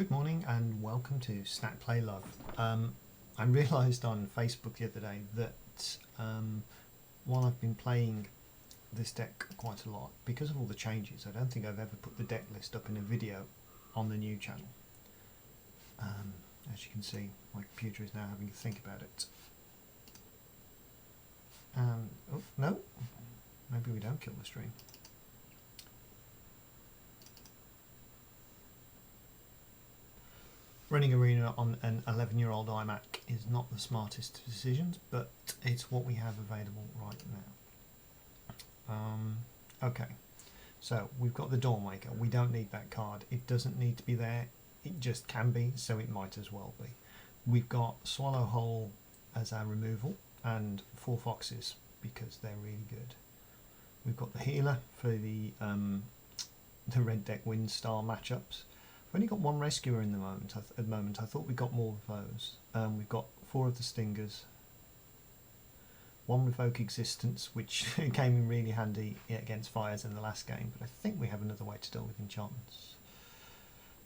Good morning and welcome to Snack Play Love. I realised on Facebook the other day that while I've been playing this deck quite a lot, because of all the changes, I don't think I've ever put the deck list up in a video on the new channel. As you can see, my computer is now having to think about it. And, oh, no, maybe we don't kill the stream. Running Arena on an 11-year-old iMac is not the smartest of decisions, but it's what we have available right now. Okay, so we've got the Dawnmaker. We don't need that card. It doesn't need to be there. It just can be, so it might as well be. We've got Swallow Hole as our removal and 4 Foxes because they're really good. We've got the Healer for the Red Deck Wind style matchups. We've only got 1 Rescuer in the moment. At the moment, I thought we got more of those. We've got 4 of the Stingers, 1 Revoke Existence, which came in really handy against fires in the last game, but I think we have another way to deal with enchantments.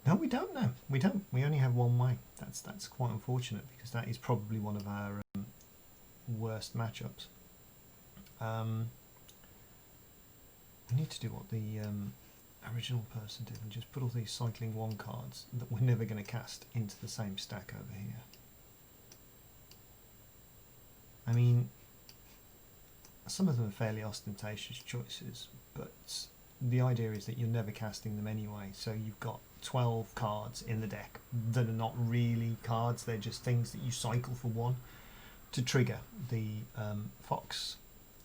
No, we don't know. We don't. We only have 1 way. That's quite unfortunate because that is probably one of our worst matchups. We need to do what the original person did and just put all these Cycling 1 cards that we're never going to cast into the same stack over here. I mean, some of them are fairly ostentatious choices, but the idea is that you're never casting them anyway, so you've got 12 cards in the deck that are not really cards, they're just things that you cycle for 1 to trigger the Fox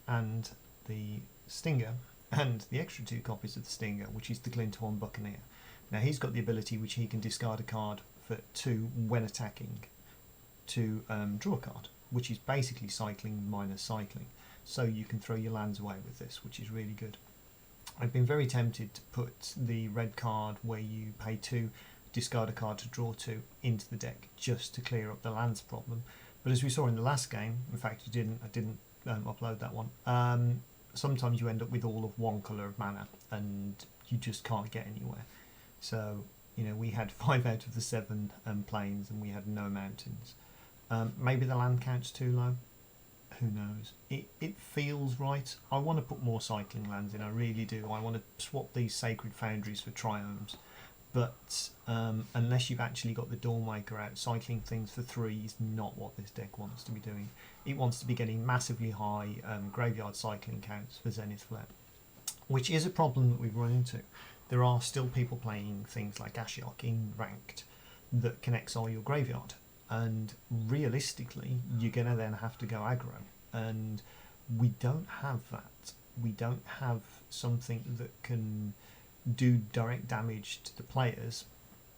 and the Stinger, and the extra 2 copies of the Stinger, which is the Glinthorn Buccaneer. Now he's got the ability which he can discard a card for 2 when attacking to draw a card, which is basically cycling minus cycling. So you can throw your lands away with this, which is really good. I've been very tempted to put the red card where you pay 2, discard a card to draw 2 into the deck just to clear up the lands problem. But as we saw in the last game, in fact I didn't upload that one, sometimes you end up with all of 1 colour of mana and you just can't get anywhere. So, you know, we had 5 out of the 7 plains and we had no mountains. Maybe the land count's too low. Who knows? It feels right. I want to put more cycling lands in, I really do. I want to swap these Sacred Foundries for Triomes. But unless you've actually got the Dawnmaker out, cycling things for 3 is not what this deck wants to be doing. It wants to be getting massively high graveyard cycling counts for Zenith Flare, which is a problem that we've run into. There are still people playing things like Ashiok in Ranked that can exile your graveyard, and realistically you're going to then have to go aggro, and we don't have that. We don't have something that can do direct damage to the players,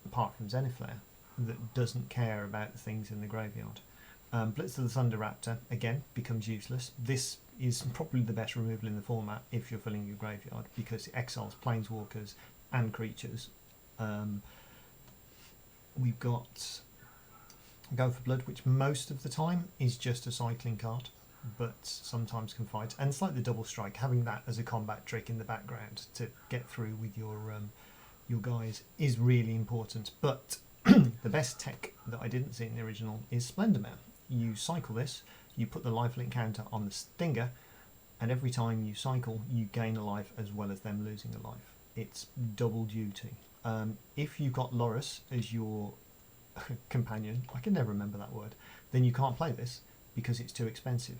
apart from Zenith Flare, that doesn't care about the things in the graveyard. Blitz of the Thunder Raptor, again, becomes useless. This is probably the best removal in the format if you're filling your graveyard, because it exiles planeswalkers and creatures. We've got Go for Blood, which most of the time is just a cycling card, but sometimes can fight. And it's like the Double Strike, having that as a combat trick in the background to get through with your guys is really important. But the best tech that I didn't see in the original is Splendor Mare. You cycle this, you put the lifelink counter on the Stinger, and every time you cycle you gain a life as well as them losing a life. It's double duty. If you've got Loris as your companion, I can never remember that word, then you can't play this because it's too expensive,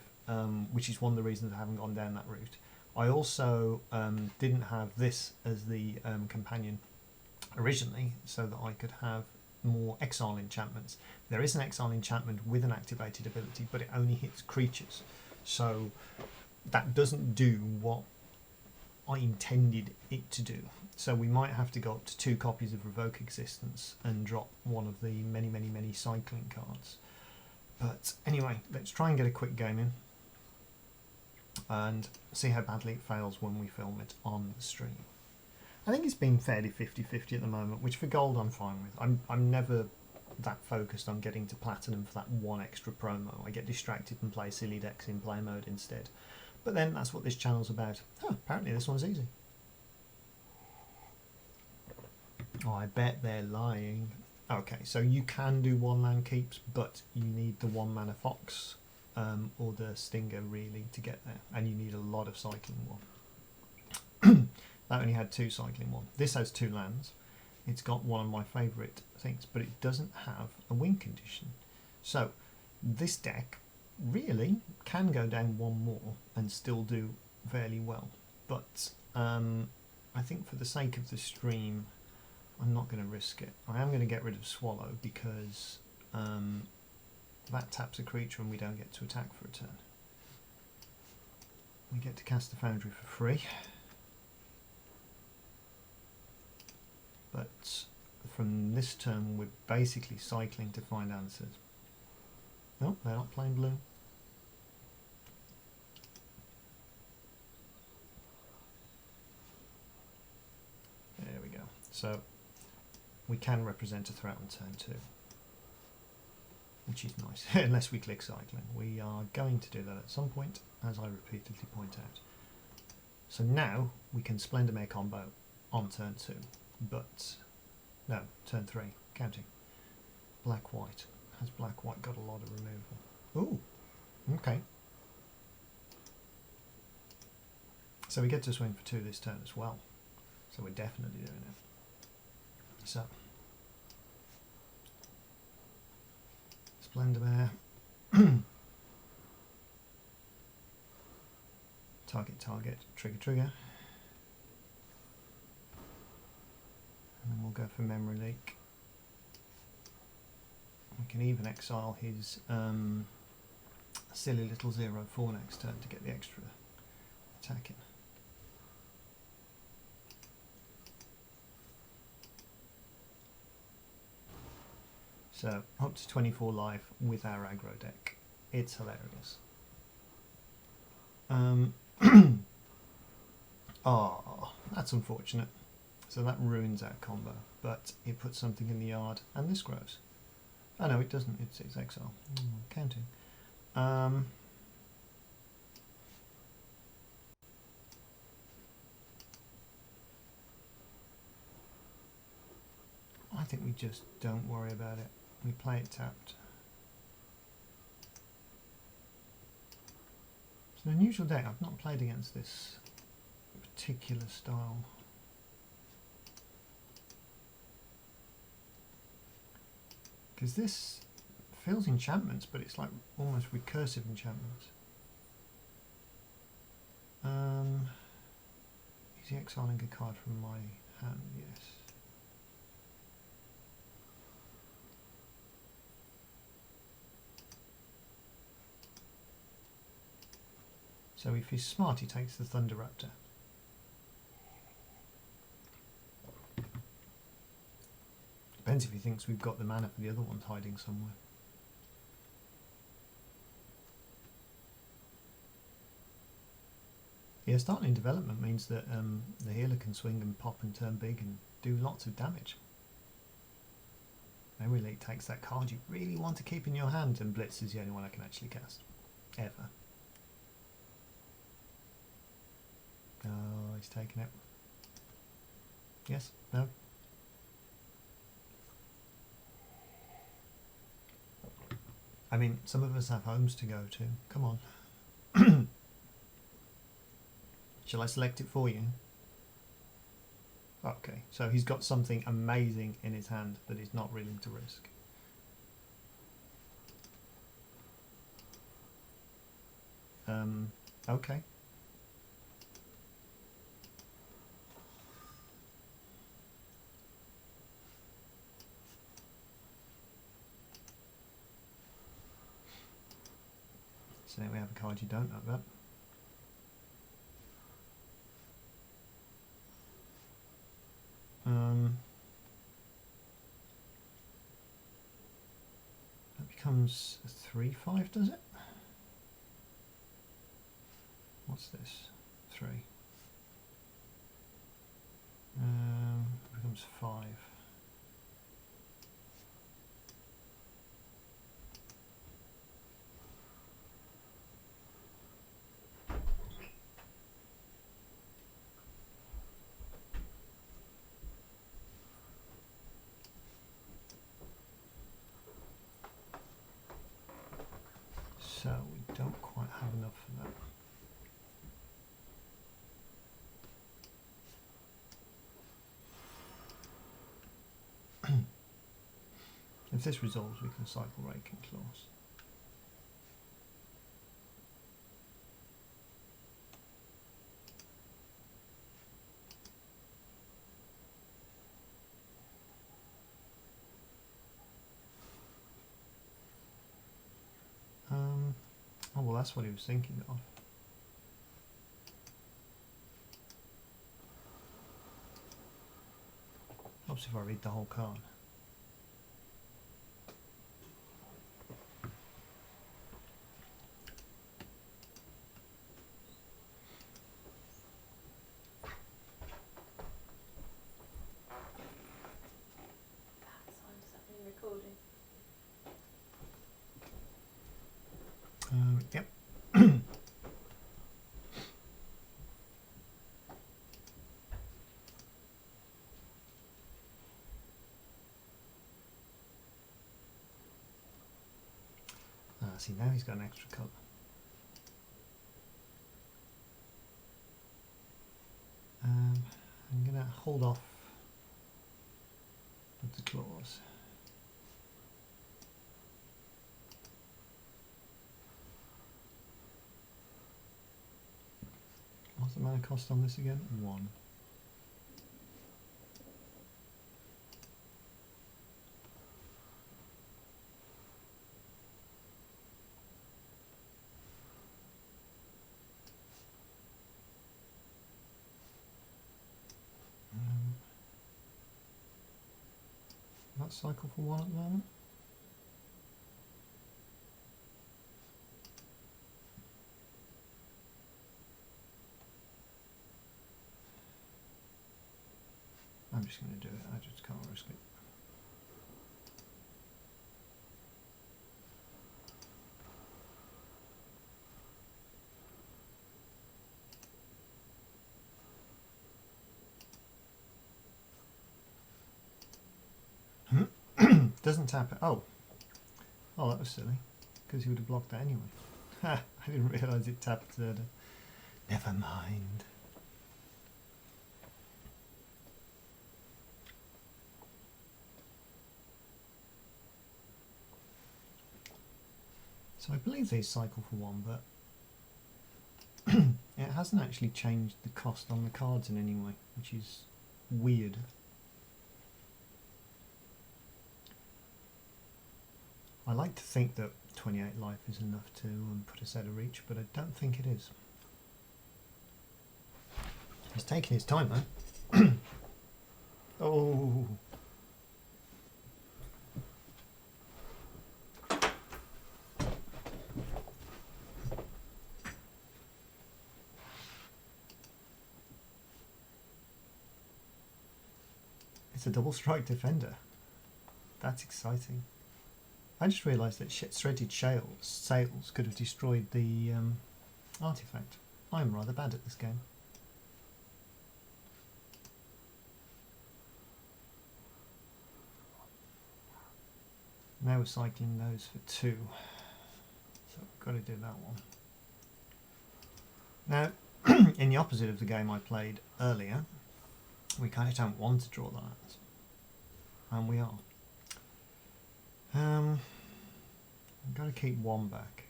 which is one of the reasons I haven't gone down that route. I also didn't have this as the companion originally so that I could have more exile enchantments. There is an exile enchantment with an activated ability, but it only hits creatures, so that doesn't do what I intended it to do. So we might have to go up to 2 copies of Revoke Existence and drop one of the many cycling cards. But anyway, let's try and get a quick game in and see how badly it fails when we film it on the stream. I think it's been fairly 50-50 at the moment, which for gold I'm fine with. I'm never that focused on getting to platinum for that 1 extra promo. I get distracted and play silly decks in play mode instead. But then that's what this channel's about. Apparently this one's easy. Oh, I bet they're lying. Okay, so you can do one land keeps, but you need the 1 mana fox or the stinger really to get there, and you need a lot of cycling 1. That only had 2 cycling 1. This has 2 lands. It's got one of my favourite things, but it doesn't have a win condition. So this deck really can go down 1 more and still do fairly well. But I think for the sake of the stream, I'm not going to risk it. I am going to get rid of Swallow because that taps a creature and we don't get to attack for a turn. We get to cast the Foundry for free. But from this turn we're basically cycling to find answers. No, they're not playing blue. There we go. So we can represent a threat on turn 2, which is nice, unless we click cycling. We are going to do that at some point, as I repeatedly point out. So now we can Splendor Mare combo on turn 2, but no, turn 3, counting. Black-white. Has black-white got a lot of removal? Ooh, okay. So we get to swing for 2 this turn as well. So we're definitely doing it. So, Splendor Mare. Target, target, trigger, trigger. And then we'll go for Memory Leak. We can even exile his silly little 0/4 next turn to get the extra attacking. So up to 24 life with our aggro deck. It's hilarious. Oh, that's unfortunate. So that ruins our combo, but it puts something in the yard and this grows. Oh no, it doesn't, it's exile. Counting. I think we just don't worry about it. We play it tapped. It's an unusual deck. I've not played against this particular style. Because this feels enchantments, but it's like almost recursive enchantments. Is he exiling a card from my hand? Yes. So if he's smart, he takes the Thunder Raptor. Depends if he thinks we've got the mana for the other ones hiding somewhere. Yeah, starting in development means that the healer can swing and pop and turn big and do lots of damage. Memory Leak takes that card you really want to keep in your hand, and Blitz is the only one I can actually cast. Ever. Oh, he's taking it. Yes? No? I mean, some of us have homes to go to. Come on. Shall I select it for you? Okay, so he's got something amazing in his hand that he's not willing to risk. Okay. So now we have a card you don't know about. That becomes a 3/5, does it? What's this? 3. Becomes 5. If this resolves, we can cycle Raking Claws. Oh well, that's what he was thinking of. Helps if I read the whole card. Yep. See, now he's got an extra colour. I'm going to hold off with the claws. What's the mana cost on this again? 1. Not cycle for 1 at the moment. I'm just going to do it, I just can't risk it. Doesn't tap it. Oh, that was silly, because he would have blocked that anyway. Ha! I didn't realise it tapped Zerda. Never mind. So I believe they cycle for 1, but it hasn't actually changed the cost on the cards in any way, which is weird. I like to think that 28 life is enough to put us out of reach, but I don't think it is. He's taking his time though. Oh! It's a double strike defender. That's exciting. I just realised that shredded sails could have destroyed the artifact. I'm rather bad at this game. Now we're cycling those for 2. So we've got to do that one. Now, in the opposite of the game I played earlier, we kind of don't want to draw that. And we are. I've got to keep 1 back.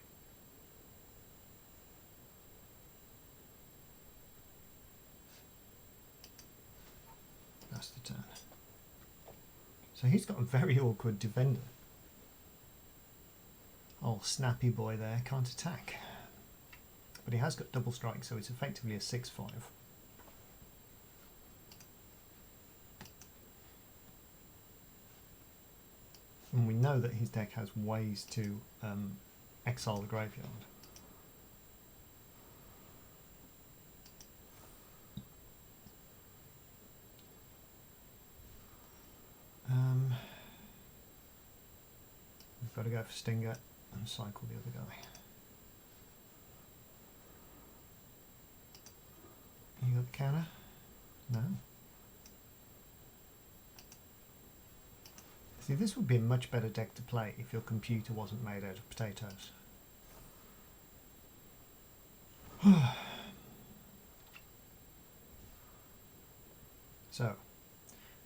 That's the turn. So he's got a very awkward defender. Oh, snappy boy there, can't attack. But he has got double strike, so it's effectively a 6-5. And we know that his deck has ways to exile the graveyard. We've got to go for Stinger and cycle the other guy. You got the counter? No. See, this would be a much better deck to play if your computer wasn't made out of potatoes. So,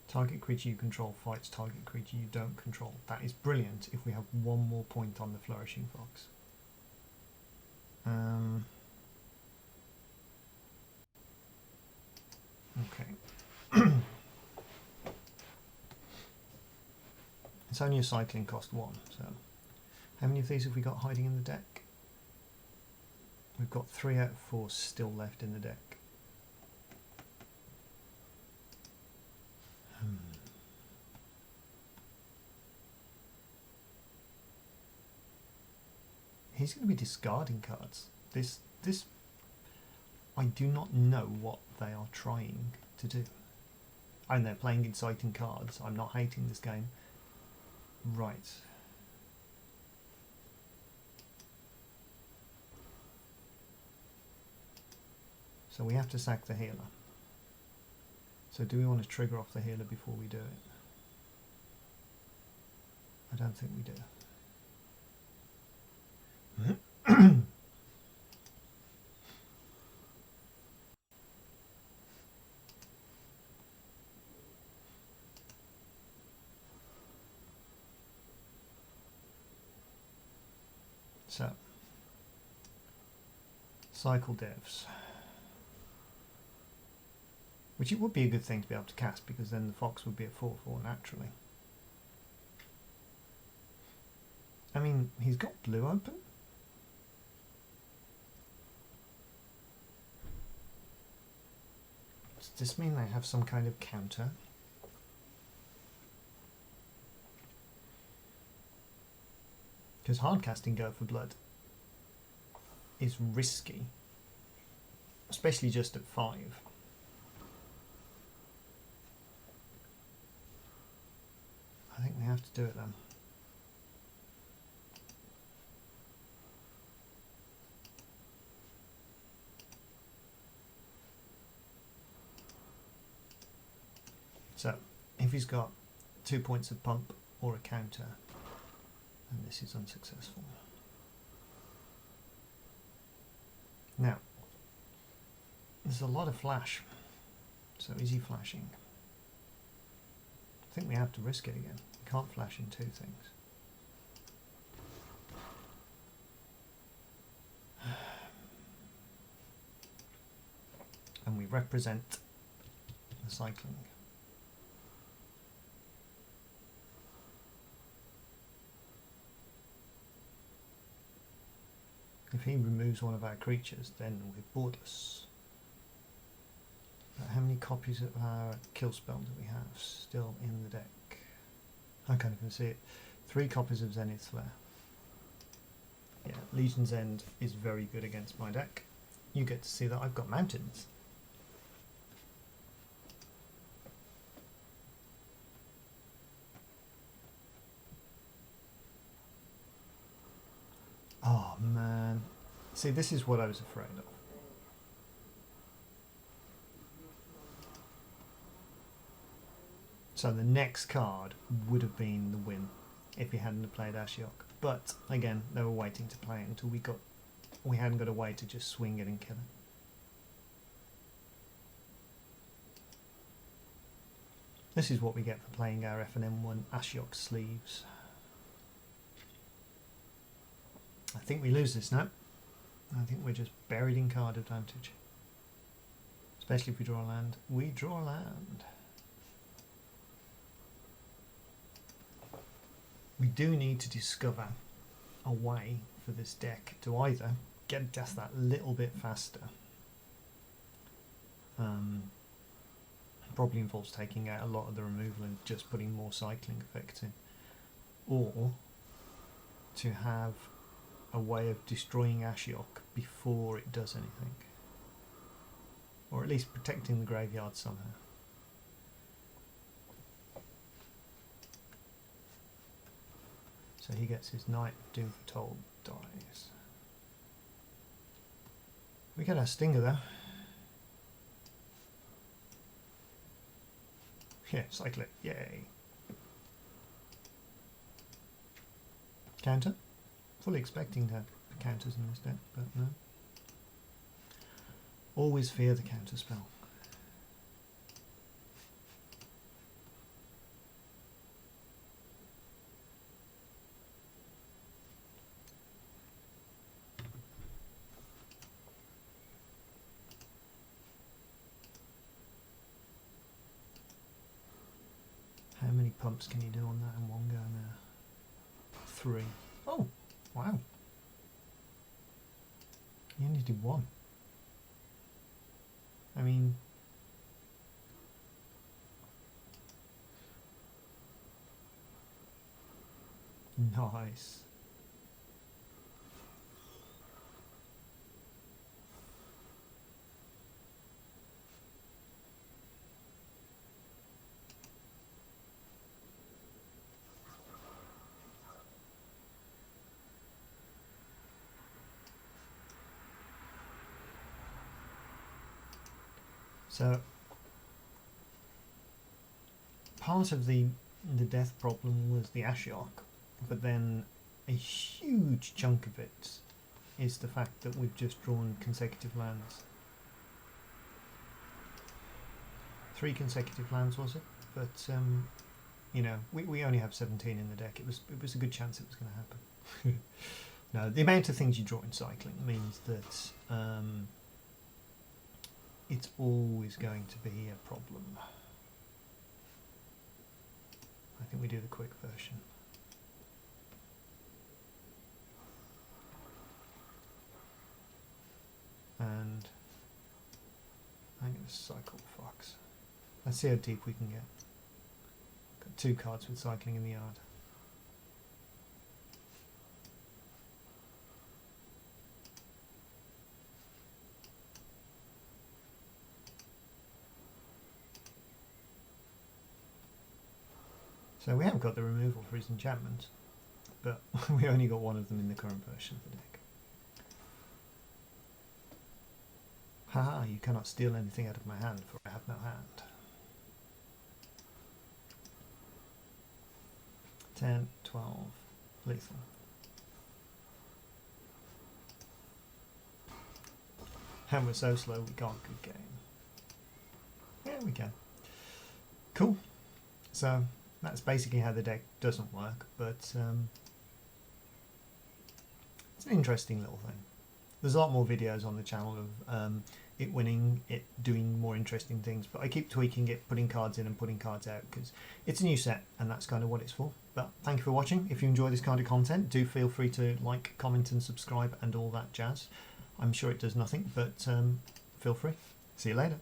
Target creature you control fights target creature you don't control. That is brilliant if we have one more point on the Flourishing Fox. Okay. It's only a cycling cost 1, so how many of these have we got hiding in the deck? We've got 3 out of 4 still left in the deck. He's going to be discarding cards. This I do not know what they are trying to do. And they're playing exciting cards. I'm not hating this game. Right. So we have to sack the healer. So do we want to trigger off the healer before we do it? I don't think we do. So, cycle devs. Which it would be a good thing to be able to cast, because then the fox would be at 4/4 naturally. I mean, he's got blue open. Does this mean they have some kind of counter? Because hard casting Go for Blood is risky, especially just at 5. I think we have to do it then. So, if he's got 2 points of pump or a counter, and this is unsuccessful. Now, there's a lot of flash. So is he flashing? I think we have to risk it again. We can't flash in 2 things. And we represent the cycling. If he removes one of our creatures, then we're boardless. How many copies of our kill spell do we have still in the deck? I can't even see it. 3 copies of Zenith Flare. Yeah, Legion's End is very good against my deck. You get to see that I've got mountains. Oh man. See, this is what I was afraid of. So the next card would have been the win if he hadn't have played Ashiok. But again, they were waiting to play it until we hadn't got a way to just swing it and kill it. This is what we get for playing our FNM1 Ashiok sleeves. I think we lose this now. I think we're just buried in card advantage. Especially if we draw a land. We draw a land. We do need to discover a way for this deck to either get just that little bit faster. Probably involves taking out a lot of the removal and just putting more cycling effects in. Or to have a way of destroying Ashiok before it does anything. Or at least protecting the graveyard somehow. So he gets his Knight of Doom Foretold dies. We get our Stinger though. Yeah, cycle it, yay. Counter. Fully expecting to have counters in this deck, but no. Always fear the counter spell. many pumps can you do on that in one go now? 3. Oh, wow. You only did 1. I mean, nice. So part of the death problem was the Ashiok, but then a huge chunk of it is the fact that we've just drawn consecutive lands. 3 consecutive lands was it? But you know, we only have 17 in the deck. It was a good chance it was going to happen. No, the amount of things you draw in cycling means that it's always going to be a problem. I think we do the quick version. And I'm going to cycle Fox. Let's see how deep we can get. Got 2 cards with cycling in the yard. So we haven't got the removal for his enchantment, but we only got 1 of them in the current version of the deck. Haha, you cannot steal anything out of my hand, for I have no hand. 10, 12, lethal. And we're so slow we can't good game. Yeah, we can. Cool. So that's basically how the deck doesn't work, but it's an interesting little thing. There's a lot more videos on the channel of it winning, it doing more interesting things, but I keep tweaking it, putting cards in and putting cards out, because it's a new set and that's kind of what it's for. But thank you for watching. If you enjoy this kind of content, do feel free to like, comment and subscribe and all that jazz. I'm sure it does nothing, but feel free. See you later.